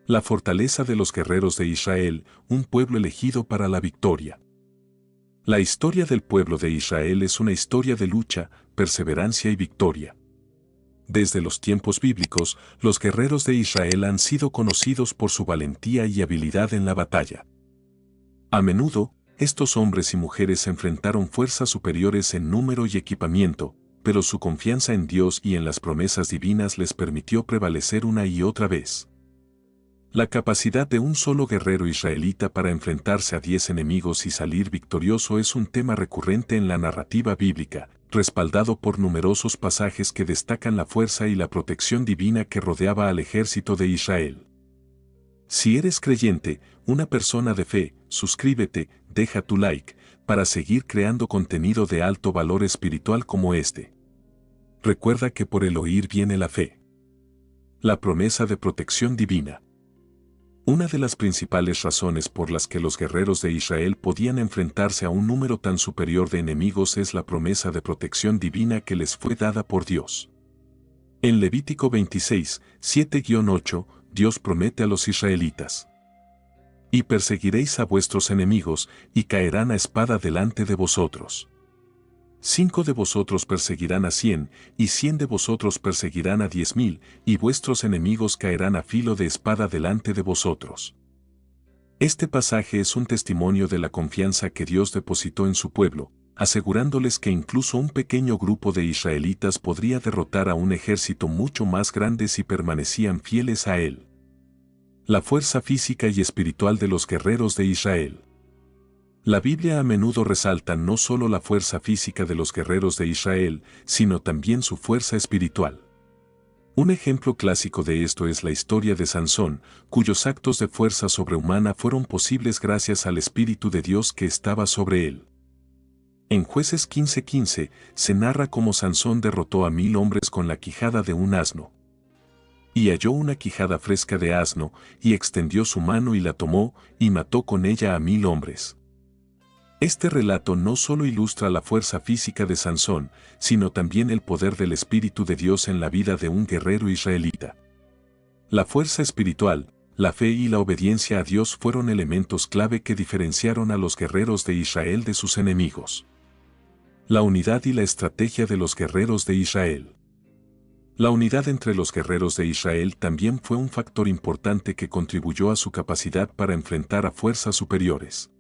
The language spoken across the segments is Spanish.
La fortaleza de los guerreros de Israel, un pueblo elegido para la victoria. La historia del pueblo de Israel es una historia de lucha, perseverancia y victoria. Desde los tiempos bíblicos, los guerreros de Israel han sido conocidos por su valentía y habilidad en la batalla. A menudo, estos hombres y mujeres enfrentaron fuerzas superiores en número y equipamiento, pero su confianza en Dios y en las promesas divinas les permitió prevalecer una y otra vez. La capacidad de un solo guerrero israelita para enfrentarse a 10 enemigos y salir victorioso es un tema recurrente en la narrativa bíblica, respaldado por numerosos pasajes que destacan la fuerza y la protección divina que rodeaba al ejército de Israel. Si eres creyente, una persona de fe, suscríbete, deja tu like, para seguir creando contenido de alto valor espiritual como este. Recuerda que por el oír viene la fe. La promesa de protección divina. Una de las principales razones por las que los guerreros de Israel podían enfrentarse a un número tan superior de enemigos es la promesa de protección divina que les fue dada por Dios. En Levítico 26, 7-8, Dios promete a los israelitas: y perseguiréis a vuestros enemigos, y caerán a espada delante de vosotros. 5 de vosotros perseguirán a 100, y 100 de vosotros perseguirán a 10,000, y vuestros enemigos caerán a filo de espada delante de vosotros. Este pasaje es un testimonio de la confianza que Dios depositó en su pueblo, asegurándoles que incluso un pequeño grupo de israelitas podría derrotar a un ejército mucho más grande si permanecían fieles a él. La fuerza física y espiritual de los guerreros de Israel. La Biblia a menudo resalta no solo la fuerza física de los guerreros de Israel, sino también su fuerza espiritual. Un ejemplo clásico de esto es la historia de Sansón, cuyos actos de fuerza sobrehumana fueron posibles gracias al Espíritu de Dios que estaba sobre él. En Jueces 15:15 se narra cómo Sansón derrotó a 1000 hombres con la quijada de un asno. Y halló una quijada fresca de asno, y extendió su mano y la tomó, y mató con ella a 1000 hombres. Este relato no solo ilustra la fuerza física de Sansón, sino también el poder del Espíritu de Dios en la vida de un guerrero israelita. La fuerza espiritual, la fe y la obediencia a Dios fueron elementos clave que diferenciaron a los guerreros de Israel de sus enemigos. La unidad y la estrategia de los guerreros de Israel. La unidad entre los guerreros de Israel también fue un factor importante que contribuyó a su capacidad para enfrentar a fuerzas superiores.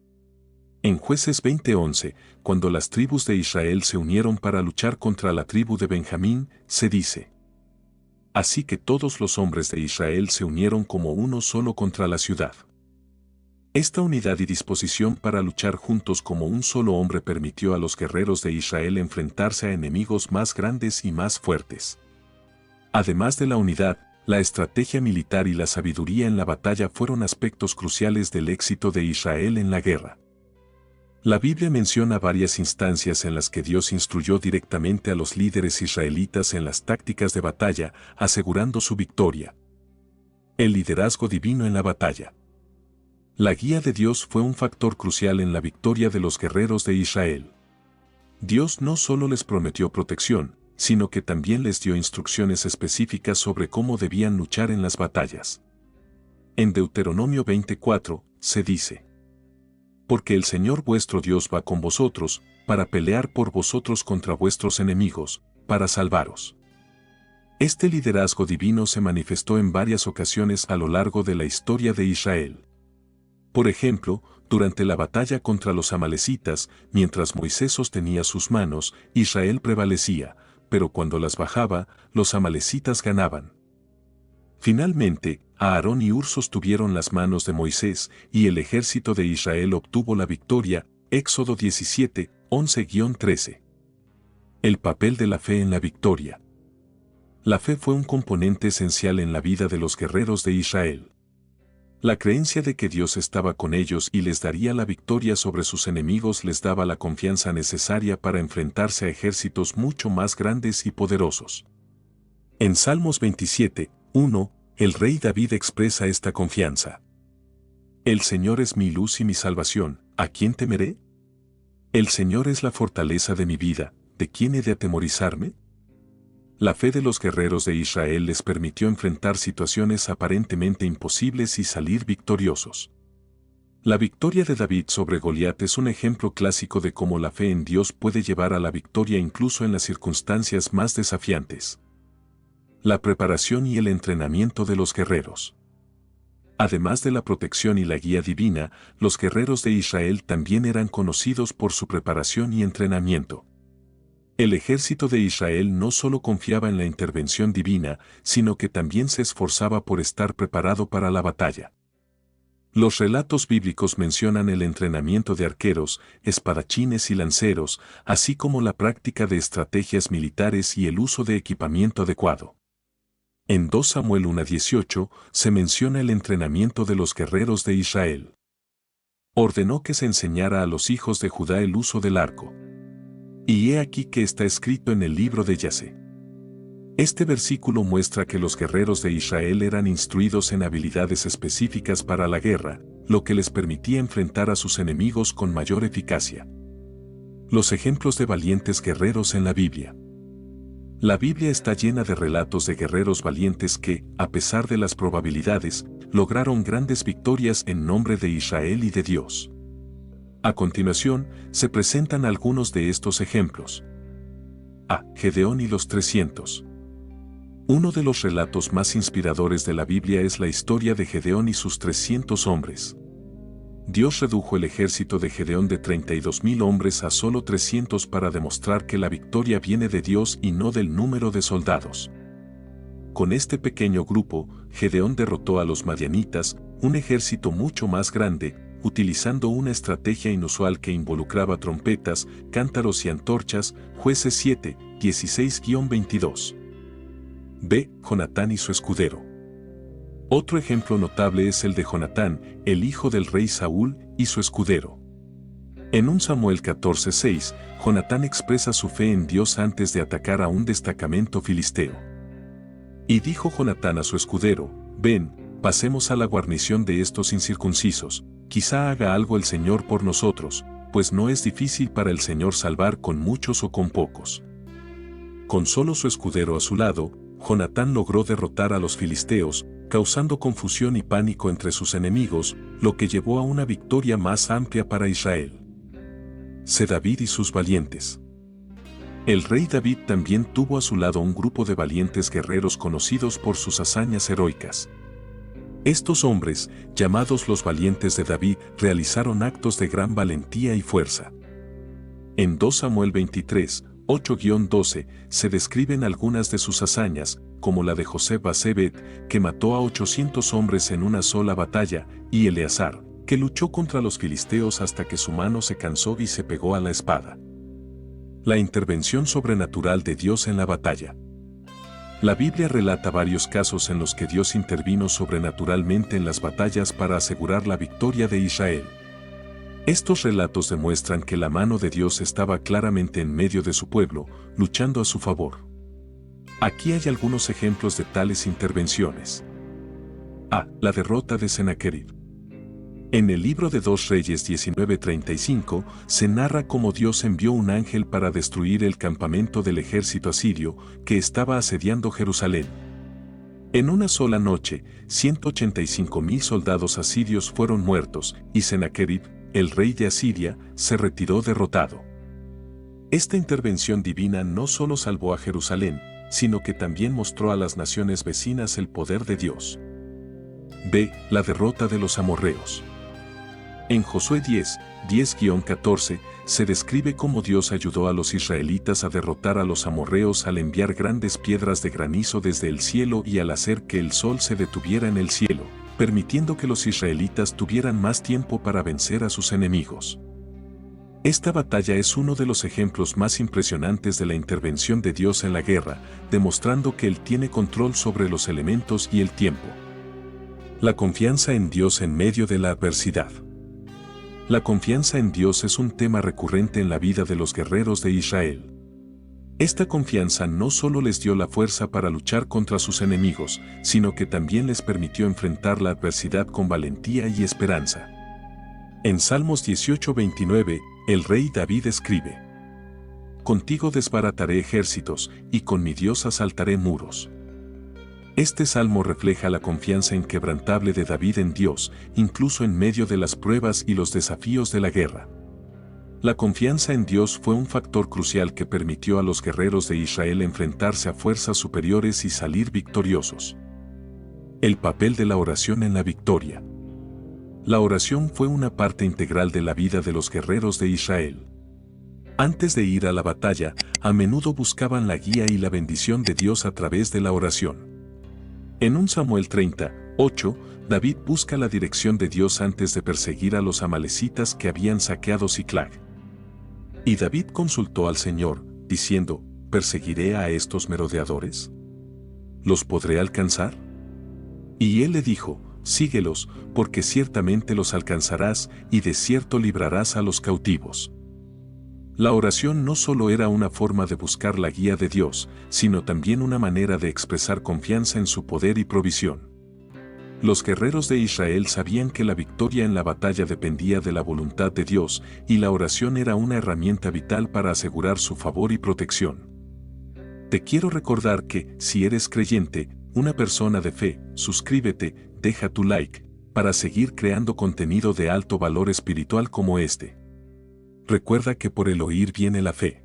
En Jueces 20:11, cuando las tribus de Israel se unieron para luchar contra la tribu de Benjamín, se dice: así que todos los hombres de Israel se unieron como uno solo contra la ciudad. Esta unidad y disposición para luchar juntos como un solo hombre permitió a los guerreros de Israel enfrentarse a enemigos más grandes y más fuertes. Además de la unidad, la estrategia militar y la sabiduría en la batalla fueron aspectos cruciales del éxito de Israel en la guerra. La Biblia menciona varias instancias en las que Dios instruyó directamente a los líderes israelitas en las tácticas de batalla, asegurando su victoria. El liderazgo divino en la batalla. La guía de Dios fue un factor crucial en la victoria de los guerreros de Israel. Dios no solo les prometió protección, sino que también les dio instrucciones específicas sobre cómo debían luchar en las batallas. En Deuteronomio 24, se dice: porque el Señor vuestro Dios va con vosotros, para pelear por vosotros contra vuestros enemigos, para salvaros. Este liderazgo divino se manifestó en varias ocasiones a lo largo de la historia de Israel. Por ejemplo, durante la batalla contra los amalecitas, mientras Moisés sostenía sus manos, Israel prevalecía, pero cuando las bajaba, los amalecitas ganaban. Finalmente, Aarón y Hur sostuvieron las manos de Moisés, y el ejército de Israel obtuvo la victoria. Éxodo 17, 11-13. El papel de la fe en la victoria. La fe fue un componente esencial en la vida de los guerreros de Israel. La creencia de que Dios estaba con ellos y les daría la victoria sobre sus enemigos les daba la confianza necesaria para enfrentarse a ejércitos mucho más grandes y poderosos. En Salmos 27, 1, el rey David expresa esta confianza. El Señor es mi luz y mi salvación, ¿a quién temeré? El Señor es la fortaleza de mi vida, ¿de quién he de atemorizarme? La fe de los guerreros de Israel les permitió enfrentar situaciones aparentemente imposibles y salir victoriosos. La victoria de David sobre Goliat es un ejemplo clásico de cómo la fe en Dios puede llevar a la victoria incluso en las circunstancias más desafiantes. La preparación y el entrenamiento de los guerreros. Además de la protección y la guía divina, los guerreros de Israel también eran conocidos por su preparación y entrenamiento. El ejército de Israel no solo confiaba en la intervención divina, sino que también se esforzaba por estar preparado para la batalla. Los relatos bíblicos mencionan el entrenamiento de arqueros, espadachines y lanceros, así como la práctica de estrategias militares y el uso de equipamiento adecuado. En 2 Samuel 1:18 se menciona el entrenamiento de los guerreros de Israel. Ordenó que se enseñara a los hijos de Judá el uso del arco. Y he aquí que está escrito en el libro de Yase. Este versículo muestra que los guerreros de Israel eran instruidos en habilidades específicas para la guerra, lo que les permitía enfrentar a sus enemigos con mayor eficacia. Los ejemplos de valientes guerreros en la Biblia. La Biblia está llena de relatos de guerreros valientes que, a pesar de las probabilidades, lograron grandes victorias en nombre de Israel y de Dios. A continuación, se presentan algunos de estos ejemplos. A. Gedeón y los 300. Uno de los relatos más inspiradores de la Biblia es la historia de Gedeón y sus 300 hombres. Dios redujo el ejército de Gedeón de 32,000 hombres a solo 300 para demostrar que la victoria viene de Dios y no del número de soldados. Con este pequeño grupo, Gedeón derrotó a los madianitas, un ejército mucho más grande, utilizando una estrategia inusual que involucraba trompetas, cántaros y antorchas. Jueces 7, 16-22. B. Jonatán y su escudero. Otro ejemplo notable es el de Jonatán, el hijo del rey Saúl, y su escudero. En 1 Samuel 14:6, Jonatán expresa su fe en Dios antes de atacar a un destacamento filisteo. Y dijo Jonatán a su escudero: Ven, pasemos a la guarnición de estos incircuncisos, quizá haga algo el Señor por nosotros, pues no es difícil para el Señor salvar con muchos o con pocos. Con solo su escudero a su lado, Jonatán logró derrotar a los filisteos, causando confusión y pánico entre sus enemigos, lo que llevó a una victoria más amplia para Israel. C. David y sus valientes. El rey David también tuvo a su lado un grupo de valientes guerreros conocidos por sus hazañas heroicas. Estos hombres, llamados los valientes de David, realizaron actos de gran valentía y fuerza. En 2 Samuel 23, 8-12, se describen algunas de sus hazañas, como la de José Basebet, que mató a 800 hombres en una sola batalla, y Eleazar, que luchó contra los filisteos hasta que su mano se cansó y se pegó a la espada. La intervención sobrenatural de Dios en la batalla. La Biblia relata varios casos en los que Dios intervino sobrenaturalmente en las batallas para asegurar la victoria de Israel. Estos relatos demuestran que la mano de Dios estaba claramente en medio de su pueblo, luchando a su favor. Aquí hay algunos ejemplos de tales intervenciones. A. La derrota de Sennacherib. En el libro de 2 Reyes 19:35 se narra cómo Dios envió un ángel para destruir el campamento del ejército asirio que estaba asediando Jerusalén. En una sola noche, 185,000 soldados asirios fueron muertos, y Sennacherib, el rey de Asiria, se retiró derrotado. Esta intervención divina no solo salvó a Jerusalén, sino que también mostró a las naciones vecinas el poder de Dios. B. La derrota de los amorreos. En Josué 10, 10-14, se describe cómo Dios ayudó a los israelitas a derrotar a los amorreos al enviar grandes piedras de granizo desde el cielo y al hacer que el sol se detuviera en el cielo, permitiendo que los israelitas tuvieran más tiempo para vencer a sus enemigos. Esta batalla es uno de los ejemplos más impresionantes de la intervención de Dios en la guerra, demostrando que Él tiene control sobre los elementos y el tiempo. La confianza en Dios en medio de la adversidad. La confianza en Dios es un tema recurrente en la vida de los guerreros de Israel. Esta confianza no solo les dio la fuerza para luchar contra sus enemigos, sino que también les permitió enfrentar la adversidad con valentía y esperanza. En Salmos 18:29, el rey David escribe: Contigo desbarataré ejércitos, y con mi Dios asaltaré muros. Este salmo refleja la confianza inquebrantable de David en Dios, incluso en medio de las pruebas y los desafíos de la guerra. La confianza en Dios fue un factor crucial que permitió a los guerreros de Israel enfrentarse a fuerzas superiores y salir victoriosos. El papel de la oración en la victoria. La oración fue una parte integral de la vida de los guerreros de Israel. Antes de ir a la batalla, a menudo buscaban la guía y la bendición de Dios a través de la oración. En 1 Samuel 30:8, David busca la dirección de Dios antes de perseguir a los amalecitas que habían saqueado Siclag. Y David consultó al Señor, diciendo, ¿perseguiré a estos merodeadores? ¿Los podré alcanzar? Y él le dijo, síguelos, porque ciertamente los alcanzarás y de cierto librarás a los cautivos. La oración no solo era una forma de buscar la guía de Dios, sino también una manera de expresar confianza en su poder y provisión. Los guerreros de Israel sabían que la victoria en la batalla dependía de la voluntad de Dios, y la oración era una herramienta vital para asegurar su favor y protección. Te quiero recordar que, si eres creyente, una persona de fe, suscríbete, deja tu like, para seguir creando contenido de alto valor espiritual como este. Recuerda que por el oír viene la fe.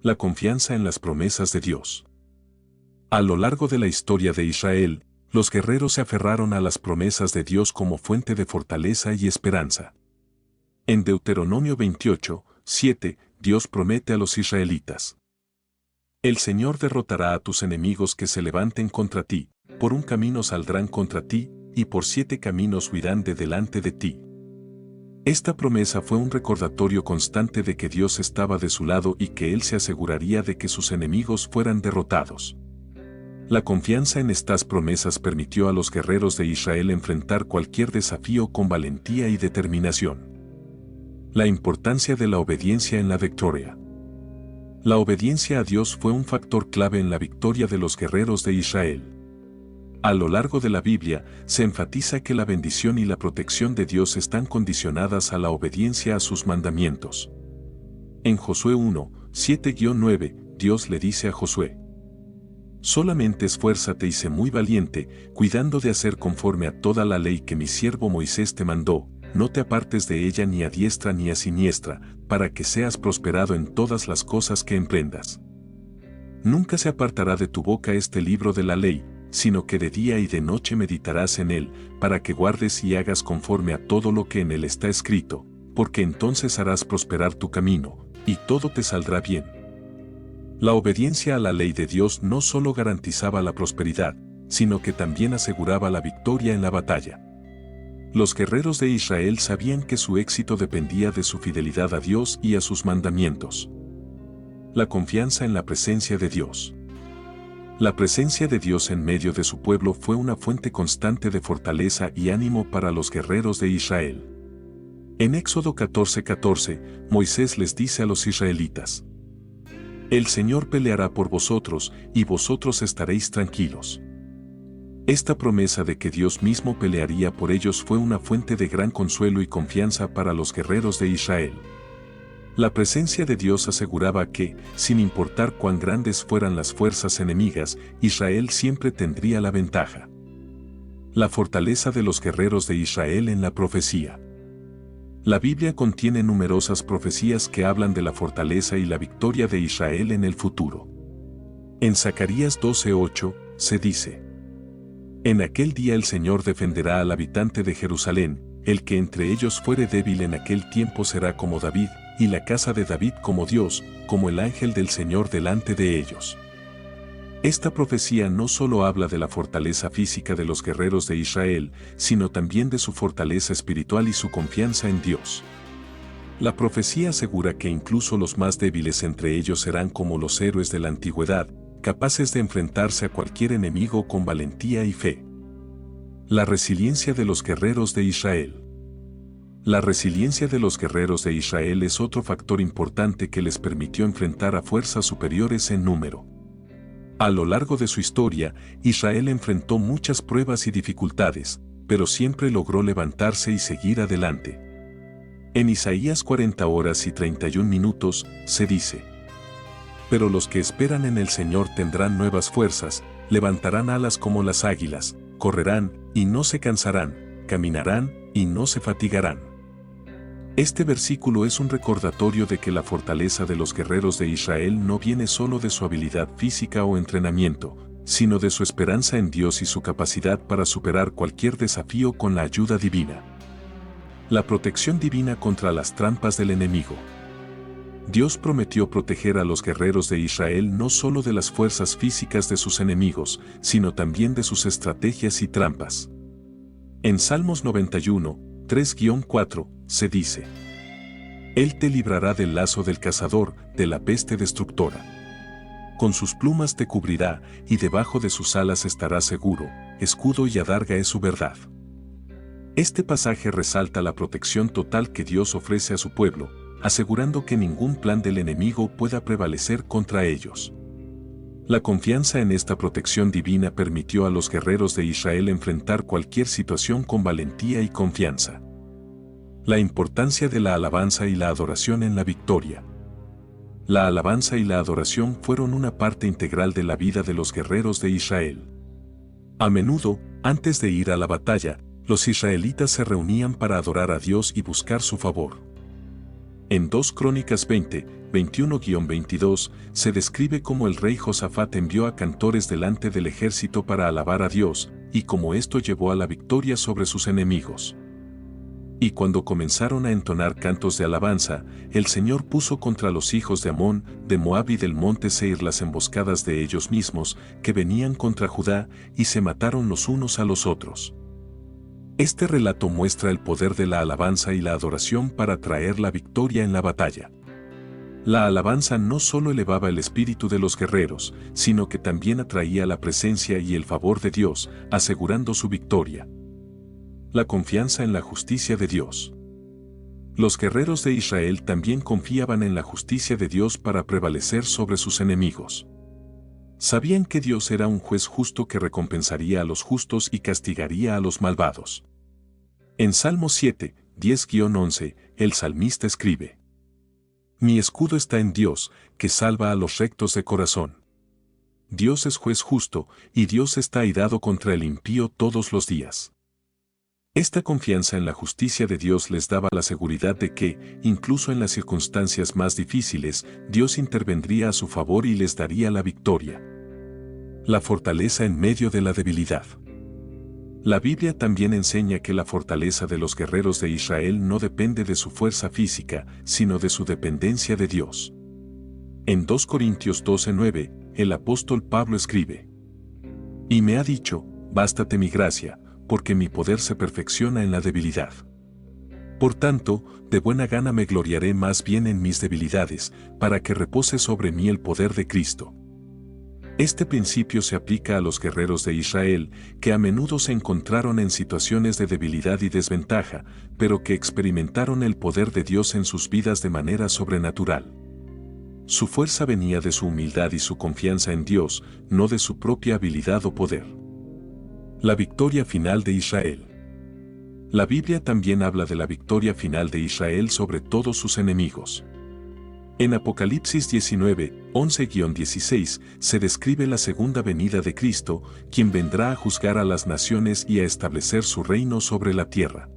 La confianza en las promesas de Dios. A lo largo de la historia de Israel, los guerreros se aferraron a las promesas de Dios como fuente de fortaleza y esperanza. En Deuteronomio 28:7, Dios promete a los israelitas: el Señor derrotará a tus enemigos que se levanten contra ti, por un camino saldrán contra ti, y por 7 caminos huirán de delante de ti. Esta promesa fue un recordatorio constante de que Dios estaba de su lado y que Él se aseguraría de que sus enemigos fueran derrotados. La confianza en estas promesas permitió a los guerreros de Israel enfrentar cualquier desafío con valentía y determinación. La importancia de la obediencia en la victoria. La obediencia a Dios fue un factor clave en la victoria de los guerreros de Israel. A lo largo de la Biblia, se enfatiza que la bendición y la protección de Dios están condicionadas a la obediencia a sus mandamientos. En Josué 1:7-9, Dios le dice a Josué: solamente esfuérzate y sé muy valiente, cuidando de hacer conforme a toda la ley que mi siervo Moisés te mandó, no te apartes de ella ni a diestra ni a siniestra, para que seas prosperado en todas las cosas que emprendas. Nunca se apartará de tu boca este libro de la ley, sino que de día y de noche meditarás en él, para que guardes y hagas conforme a todo lo que en él está escrito, porque entonces harás prosperar tu camino, y todo te saldrá bien. La obediencia a la ley de Dios no solo garantizaba la prosperidad, sino que también aseguraba la victoria en la batalla. Los guerreros de Israel sabían que su éxito dependía de su fidelidad a Dios y a sus mandamientos. La confianza en la presencia de Dios. La presencia de Dios en medio de su pueblo fue una fuente constante de fortaleza y ánimo para los guerreros de Israel. En Éxodo 14:14, Moisés les dice a los israelitas: el Señor peleará por vosotros, y vosotros estaréis tranquilos. Esta promesa de que Dios mismo pelearía por ellos fue una fuente de gran consuelo y confianza para los guerreros de Israel. La presencia de Dios aseguraba que, sin importar cuán grandes fueran las fuerzas enemigas, Israel siempre tendría la ventaja. La fortaleza de los guerreros de Israel en la profecía. La Biblia contiene numerosas profecías que hablan de la fortaleza y la victoria de Israel en el futuro. En Zacarías 12:8, se dice: en aquel día el Señor defenderá al habitante de Jerusalén, el que entre ellos fuere débil en aquel tiempo será como David, y la casa de David como Dios, como el ángel del Señor delante de ellos. Esta profecía no solo habla de la fortaleza física de los guerreros de Israel, sino también de su fortaleza espiritual y su confianza en Dios. La profecía asegura que incluso los más débiles entre ellos serán como los héroes de la antigüedad, capaces de enfrentarse a cualquier enemigo con valentía y fe. La resiliencia de los guerreros de Israel. La resiliencia de los guerreros de Israel es otro factor importante que les permitió enfrentar a fuerzas superiores en número. A lo largo de su historia, Israel enfrentó muchas pruebas y dificultades, pero siempre logró levantarse y seguir adelante. En Isaías 40 horas y 31 minutos, se dice: Pero los que esperan en el Señor tendrán nuevas fuerzas, levantarán alas como las águilas, correrán y no se cansarán, caminarán y no se fatigarán. Este versículo es un recordatorio de que la fortaleza de los guerreros de Israel no viene solo de su habilidad física o entrenamiento, sino de su esperanza en Dios y su capacidad para superar cualquier desafío con la ayuda divina. La protección divina contra las trampas del enemigo. Dios prometió proteger a los guerreros de Israel no solo de las fuerzas físicas de sus enemigos, sino también de sus estrategias y trampas. En Salmos 91, 3-4, se dice: Él te librará del lazo del cazador, de la peste destructora. Con sus plumas te cubrirá, y debajo de sus alas estarás seguro, escudo y adarga es su verdad. Este pasaje resalta la protección total que Dios ofrece a su pueblo, asegurando que ningún plan del enemigo pueda prevalecer contra ellos. La confianza en esta protección divina permitió a los guerreros de Israel enfrentar cualquier situación con valentía y confianza. La importancia de la alabanza y la adoración en la victoria. La alabanza y la adoración fueron una parte integral de la vida de los guerreros de Israel. A menudo, antes de ir a la batalla, los israelitas se reunían para adorar a Dios y buscar su favor. En 2 Crónicas 20, 21-22, se describe cómo el rey Josafat envió a cantores delante del ejército para alabar a Dios, y cómo esto llevó a la victoria sobre sus enemigos. Y cuando comenzaron a entonar cantos de alabanza, el Señor puso contra los hijos de Amón, de Moab y del monte Seir las emboscadas de ellos mismos, que venían contra Judá, y se mataron los unos a los otros. Este relato muestra el poder de la alabanza y la adoración para traer la victoria en la batalla. La alabanza no solo elevaba el espíritu de los guerreros, sino que también atraía la presencia y el favor de Dios, asegurando su victoria. La confianza en la justicia de Dios. Los guerreros de Israel también confiaban en la justicia de Dios para prevalecer sobre sus enemigos. Sabían que Dios era un juez justo que recompensaría a los justos y castigaría a los malvados. En Salmo 7, 10-11, el salmista escribe: Mi escudo está en Dios, que salva a los rectos de corazón. Dios es juez justo, y Dios está airado contra el impío todos los días. Esta confianza en la justicia de Dios les daba la seguridad de que, incluso en las circunstancias más difíciles, Dios intervendría a su favor y les daría la victoria. La fortaleza en medio de la debilidad. La Biblia también enseña que la fortaleza de los guerreros de Israel no depende de su fuerza física, sino de su dependencia de Dios. En 2 Corintios 12:9, el apóstol Pablo escribe: Y me ha dicho, bástate mi gracia, porque mi poder se perfecciona en la debilidad. Por tanto, de buena gana me gloriaré más bien en mis debilidades, para que repose sobre mí el poder de Cristo. Este principio se aplica a los guerreros de Israel, que a menudo se encontraron en situaciones de debilidad y desventaja, pero que experimentaron el poder de Dios en sus vidas de manera sobrenatural. Su fuerza venía de su humildad y su confianza en Dios, no de su propia habilidad o poder. La victoria final de Israel. La Biblia también habla de la victoria final de Israel sobre todos sus enemigos. En Apocalipsis 19, 11-16, se describe la segunda venida de Cristo, quien vendrá a juzgar a las naciones y a establecer su reino sobre la tierra.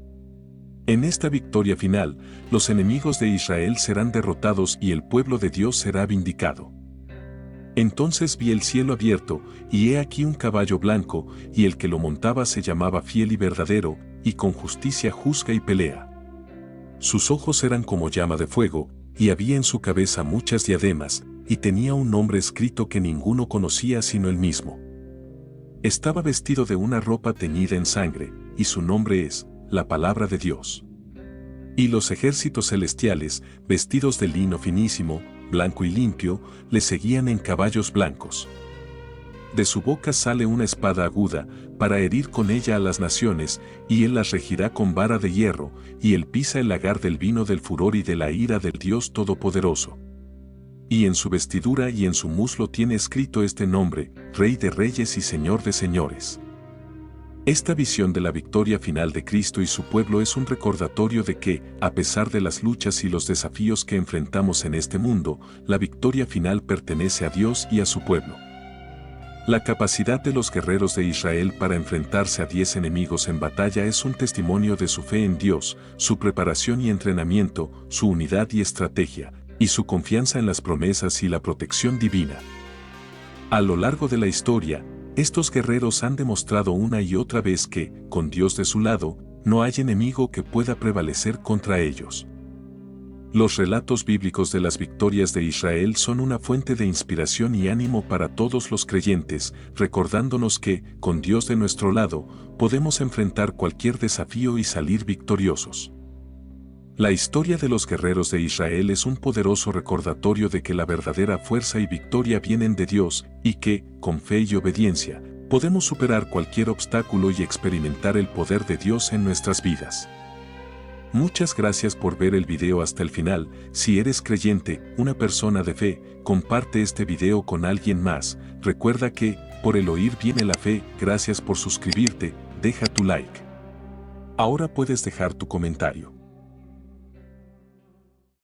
En esta victoria final, los enemigos de Israel serán derrotados y el pueblo de Dios será vindicado. Entonces vi el cielo abierto, y he aquí un caballo blanco, y el que lo montaba se llamaba Fiel y Verdadero, y con justicia juzga y pelea. Sus ojos eran como llama de fuego, y había en su cabeza muchas diademas, y tenía un nombre escrito que ninguno conocía sino él mismo. Estaba vestido de una ropa teñida en sangre, y su nombre es, la Palabra de Dios. Y los ejércitos celestiales, vestidos de lino finísimo, blanco y limpio, le seguían en caballos blancos. De su boca sale una espada aguda, para herir con ella a las naciones, y él las regirá con vara de hierro, y él pisa el lagar del vino del furor y de la ira del Dios Todopoderoso. Y en su vestidura y en su muslo tiene escrito este nombre: Rey de Reyes y Señor de Señores. Esta visión de la victoria final de Cristo y su pueblo es un recordatorio de que, a pesar de las luchas y los desafíos que enfrentamos en este mundo, la victoria final pertenece a Dios y a su pueblo. La capacidad de los guerreros de Israel para enfrentarse a 10 enemigos en batalla es un testimonio de su fe en Dios, su preparación y entrenamiento, su unidad y estrategia, y su confianza en las promesas y la protección divina. A lo largo de la historia, estos guerreros han demostrado una y otra vez que, con Dios de su lado, no hay enemigo que pueda prevalecer contra ellos. Los relatos bíblicos de las victorias de Israel son una fuente de inspiración y ánimo para todos los creyentes, recordándonos que, con Dios de nuestro lado, podemos enfrentar cualquier desafío y salir victoriosos. La historia de los guerreros de Israel es un poderoso recordatorio de que la verdadera fuerza y victoria vienen de Dios, y que, con fe y obediencia, podemos superar cualquier obstáculo y experimentar el poder de Dios en nuestras vidas. Muchas gracias por ver el video hasta el final. Si eres creyente, una persona de fe, comparte este video con alguien más. Recuerda que, por el oír viene la fe. Gracias por suscribirte, deja tu like. Ahora puedes dejar tu comentario.